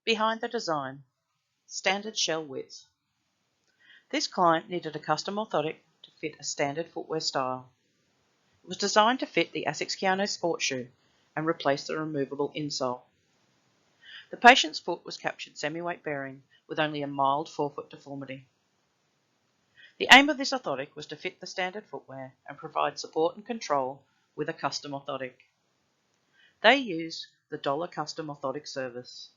Behind the design, standard shell width. This client needed a custom orthotic to fit a standard footwear style. It was designed to fit the Asics sport shoe and replace the removable insole. The patient's foot was captured semi-weight bearing with only a mild forefoot deformity. The aim of this orthotic was to fit the standard footwear and provide support and control with a custom orthotic. They use the DOLA Custom Orthotic service.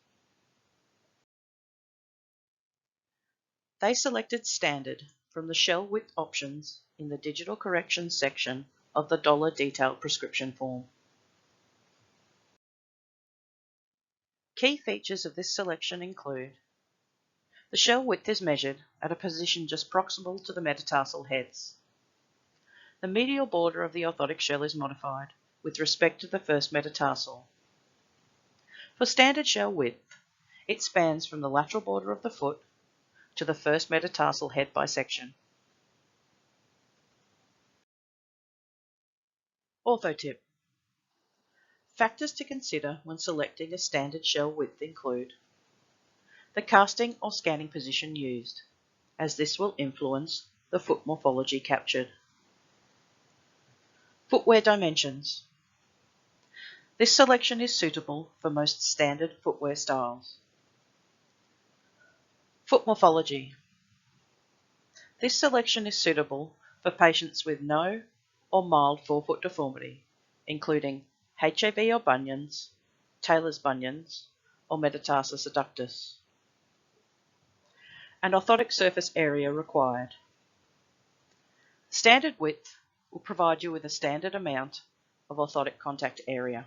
They selected standard from the shell width options in the digital corrections section of the DOLA detailed prescription form. Key features of this selection include: the shell width is measured at a position just proximal to the metatarsal heads. The medial border of the orthotic shell is modified with respect to the first metatarsal. For standard shell width, it spans from the lateral border of the foot to the first metatarsal head bisection. Orthotip. Factors to consider when selecting a standard shell width include the casting or scanning position used, as this will influence the foot morphology captured. Footwear dimensions. This selection is suitable for most standard footwear styles. Foot morphology. This selection is suitable for patients with no or mild forefoot deformity, including HAV or bunions, Tailors bunions, or Metatarsus adductus. And orthotic surface area required. Standard width will provide you with a standard amount of orthotic contact area.